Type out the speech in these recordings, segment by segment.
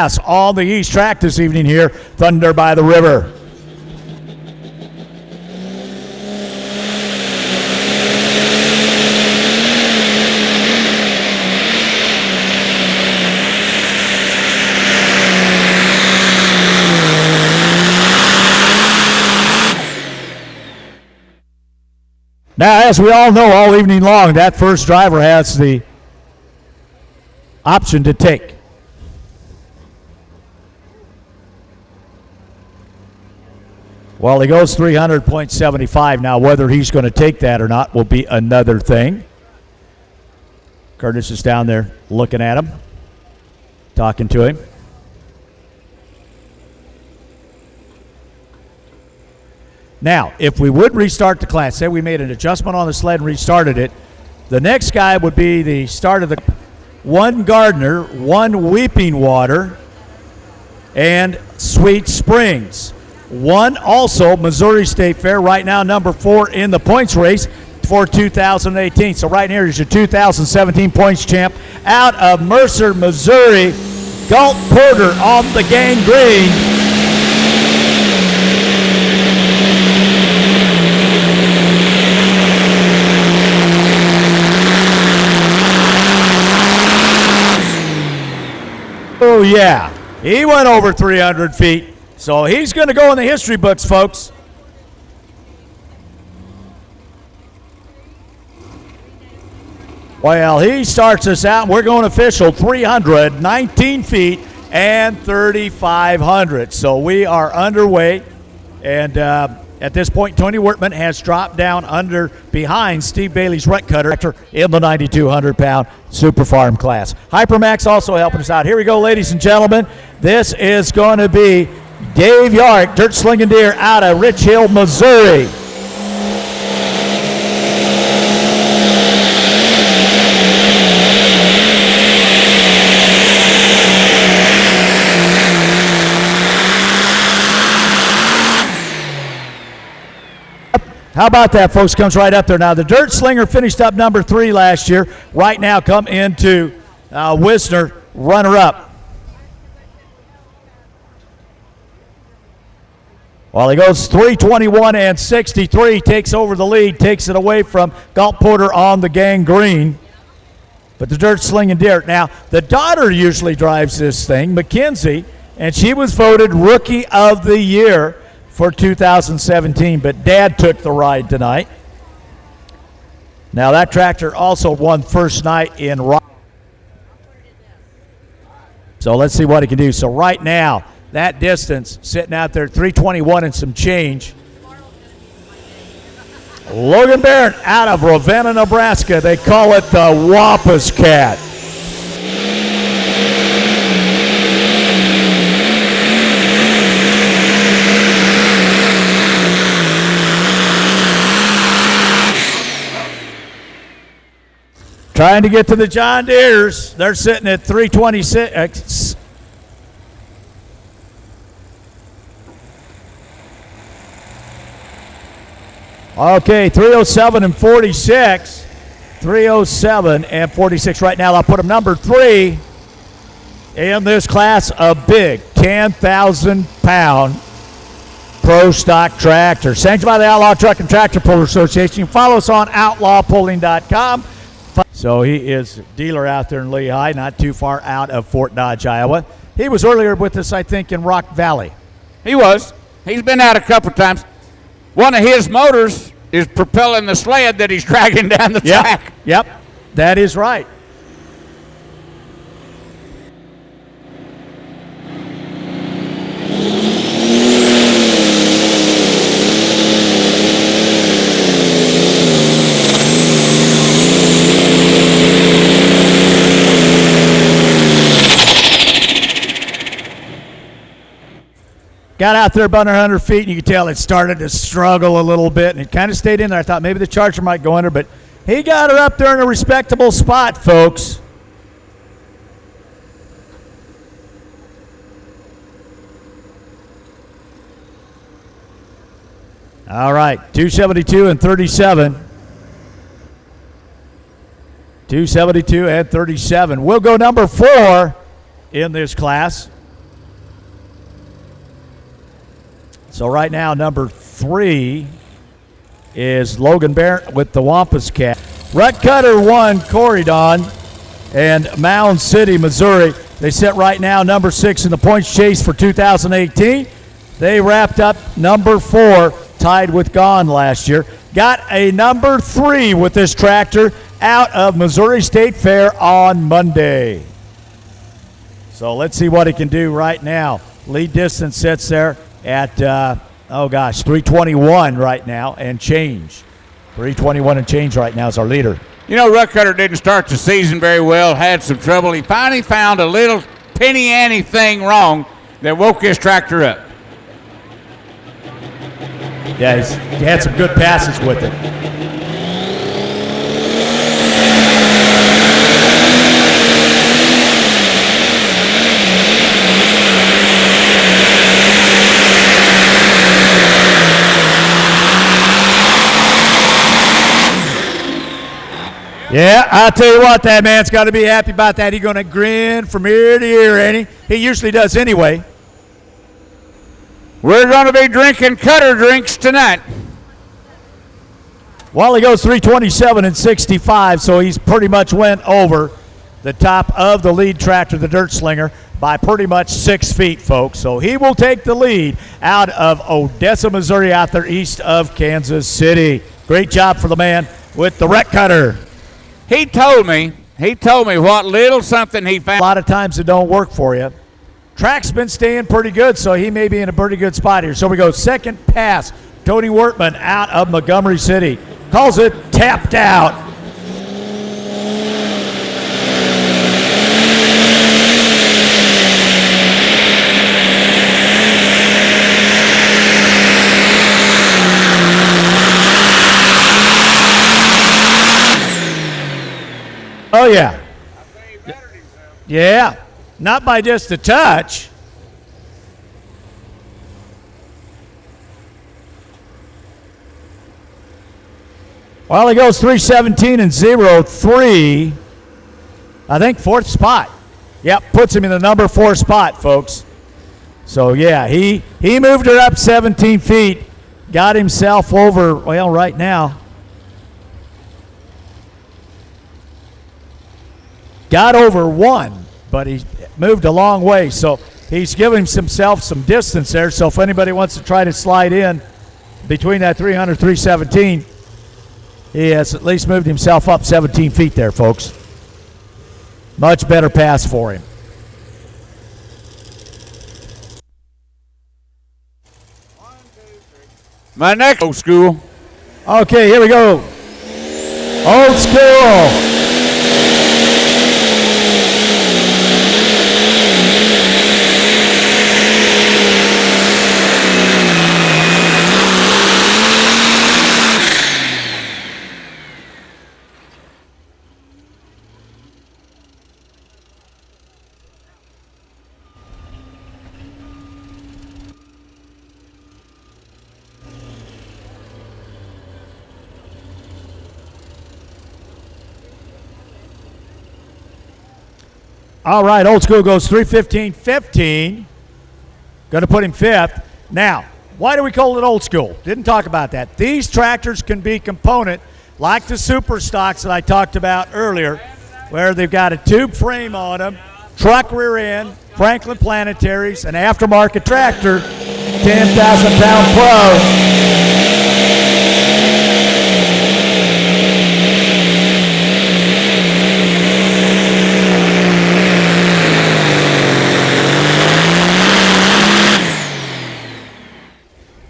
class on the East track this evening here, Thunder by the River. Now, as we all know, all evening long, that first driver has the option to take. Well, he goes 300.75. Now, whether he's going to take that or not will be another thing. Curtis is down there looking at him, talking to him. Now, if we would restart the class, say we made an adjustment on the sled and restarted it, the next guy would be the start of the one Gardner, one Weeping Water, and Sweet Springs. One also Missouri State Fair, right now number 4 in the points race for 2018. So right here is your 2017 points champ out of Mercer, Missouri, Galt Porter on the gang green. Oh, yeah. He went over 300 feet. So he's going to go in the history books, folks. Well, he starts us out. We're going official 319 feet and 3,500. So we are underway. And at this point, Tony Wortman has dropped down behind Steve Bailey's Rut Cutter in the 9,200-pound Super Farm class. Hypermax also helping us out. Here we go, ladies and gentlemen. This is going to be Dave Yark, dirt slinging deer out of Rich Hill, Missouri. How about that, folks? Comes right up there. Now, the Dirt Slinger finished up number 3 last year. Right now, come into Wisner, runner-up. Well, he goes 321 and 63, takes over the lead, takes it away from Galt Porter on the gang green. But the Dirt Slinging Deer. Now, the daughter usually drives this thing, Mackenzie, and she was voted Rookie of the Year for 2017, but Dad took the ride tonight. Now that tractor also won first night in Rock. So let's see what he can do. So right now, that distance sitting out there, 321 and some change. Logan Barron out of Ravenna, Nebraska. They call it the Wampus Cat. Trying to get to the John Deeres. They're sitting at 326. Okay, 307 and 46. 307 and 46 right now. I'll put them number 3 in this class, a big 10,000-pound pro stock tractor. Sanctioned by the Outlaw Truck and Tractor Puller Association. You can follow us on outlawpulling.com. So he is a dealer out there in Lehigh, not too far out of Fort Dodge, Iowa. He was earlier with us, I think, in Rock Valley. He was. He's been out a couple times. One of his motors is propelling the sled that he's dragging down the track. Yep, that is right. Got out there about 100 feet, and you could tell it started to struggle a little bit, and it kind of stayed in there. I thought maybe the Charger might go under, but he got her up there in a respectable spot, folks. All right, 272 and 37. 272 and 37. We'll go number 4 in this class. So right now, number 3 is Logan Barrett with the Wampus Cat. Rut Cutter won Corydon and Mound City, Missouri. They sit right now number 6 in the points chase for 2018. They wrapped up number 4, tied with Gone last year. Got a number 3 with this tractor out of Missouri State Fair on Monday. So let's see what he can do right now. Lead distance sits there at, 321 right now and change. 321 and change right now is our leader. You know, Rut Cutter didn't start the season very well, had some trouble. He finally found a little penny-ante thing wrong that woke his tractor up. Yeah, he had some good passes with it. Yeah, I'll tell you what, that man's got to be happy about that. He's going to grin from ear to ear, ain't he? He usually does anyway. We're going to be drinking Cutter drinks tonight. Well, he goes 327 and 65, so he's pretty much went over the top of the lead tractor, the Dirt Slinger, by pretty much 6 feet, folks. So he will take the lead out of Odessa, Missouri, out there east of Kansas City. Great job for the man with the Rut Cutter. He told me what little something he found. A lot of times it don't work for you. Track's been staying pretty good, so he may be in a pretty good spot here. So we go second pass. Tony Wortman out of Montgomery City. Calls it tapped out. Oh, yeah. Yeah. Not by just a touch. Well, he goes 317 and 03. I think 4th spot. Yep, puts him in the number 4 spot, folks. So, yeah, he moved her up 17 feet. Got himself over, well, right now. Got over 1, but he moved a long way. So he's giving himself some distance there. So if anybody wants to try to slide in between that 300, 317, he has at least moved himself up 17 feet there, folks. Much better pass for him. My next old school. Okay, here we go. Old school. All right, old school goes 315.15. Going to put him 5th. Now, why do we call it old school? Didn't talk about that. These tractors can be component like the super stocks that I talked about earlier, where they've got a tube frame on them, truck rear end, Franklin Planetaries, an aftermarket tractor, 10,000-pound pro.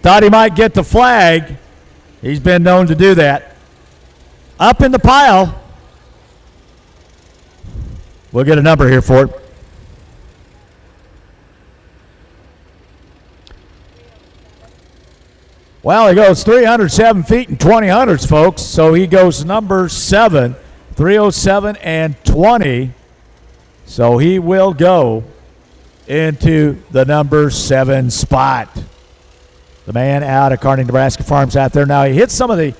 Thought he might get the flag. He's been known to do that. Up in the pile. We'll get a number here for it. Well, he goes 307 feet and 20 hundredths, folks. So he goes number 7, 307 and 20. So he will go into the number 7 spot. The man out of Kearney, Nebraska Farms out there. Now, he hits some of the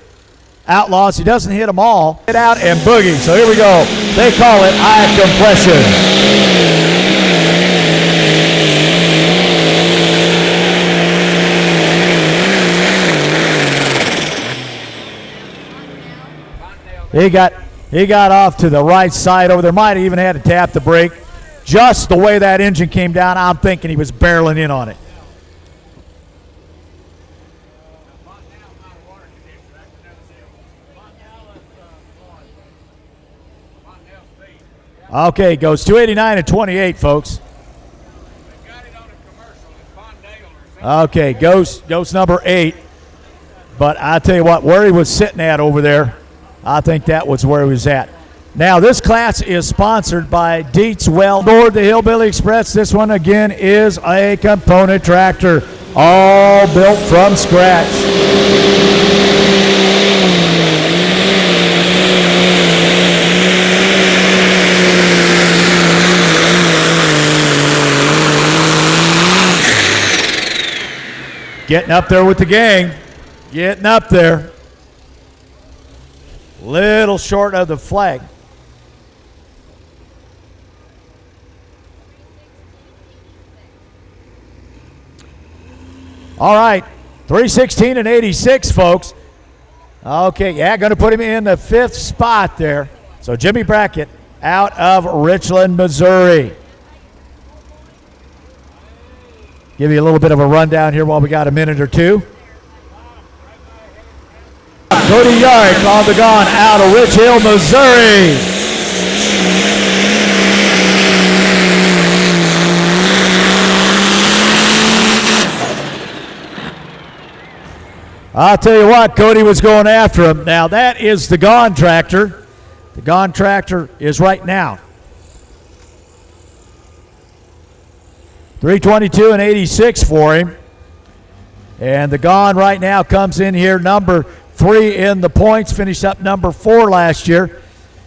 Outlaws. He doesn't hit them all. Get out and boogie. So here we go. They call it eye compression. He got off to the right side over there. Might have even had to tap the brake. Just the way that engine came down, I'm thinking he was barreling in on it. Okay, goes 289 and 28, folks. Okay, goes number 8. But I tell you what, where he was sitting at over there, I think that was where he was at. Now, this class is sponsored by Dietz Well. Aboard the Hillbilly Express, this one again is a component tractor, all built from scratch. Getting up there with the gang. Getting up there. Little short of the flag. All right. 316 and 86, folks. Okay, yeah, going to put him in the 5th spot there. So Jimmy Brackett out of Richland, Missouri. Give you a little bit of a rundown here while we got a minute or two. Cody Yark on the gun out of Rich Hill, Missouri. I'll tell you what, Cody was going after him. Now that is the Gone tractor. The Gone tractor is right now. 322 and 86 for him. And the Gone right now comes in here number 3 in the points, finished up number 4 last year.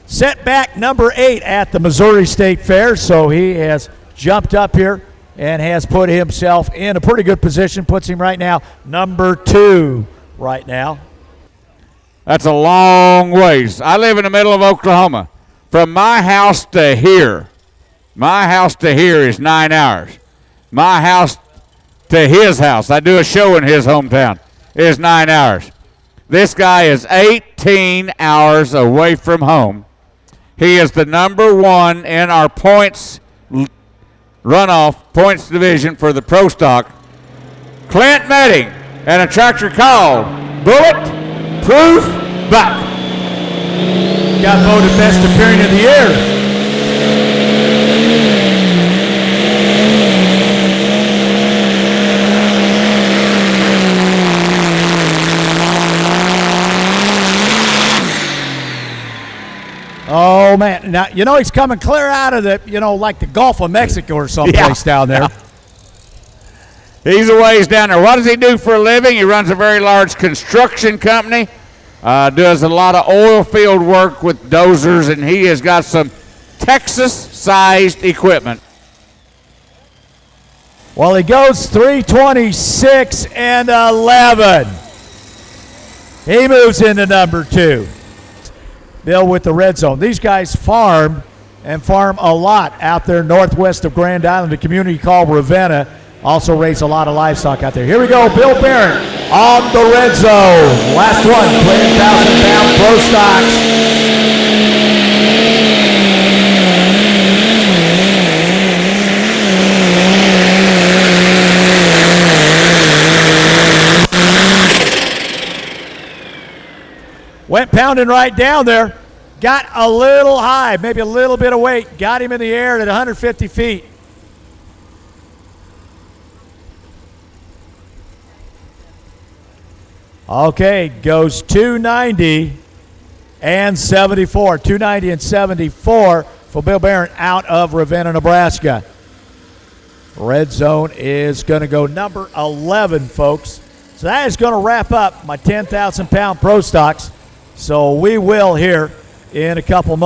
Set back number 8 at the Missouri State Fair, so he has jumped up here and has put himself in a pretty good position, puts him right now number 2 right now. That's a long ways. I live in the middle of Oklahoma. From my house to here is 9 hours. My house to his house, I do a show in his hometown, is 9 hours. This guy is 18 hours away from home. He is the number 1 in our points runoff, points division for the Pro Stock. Clint Medding and a tractor called Bulletproof Buck. Got voted best appearing of the year. Oh, man. Now, you know he's coming clear out of the, like the Gulf of Mexico or someplace down there. He's a ways down there. What does he do for a living? He runs a very large construction company, does a lot of oil field work with dozers, and he has got some Texas-sized equipment. Well, he goes 326 and 11. He moves into number 2. Bill with the red zone. These guys farm a lot out there northwest of Grand Island, a community called Ravenna. Also raise a lot of livestock out there. Here we go, Bill Barron on the red zone. Last one, 10,000-pound Pro Stocks. Went pounding right down there. Got a little high, maybe a little bit of weight. Got him in the air at 150 feet. Okay, goes 290 and 74. 290 and 74 for Bill Barron out of Ravenna, Nebraska. Red zone is going to go number 11, folks. So that is going to wrap up my 10,000-pound Pro Stocks. So we will here in a couple moments.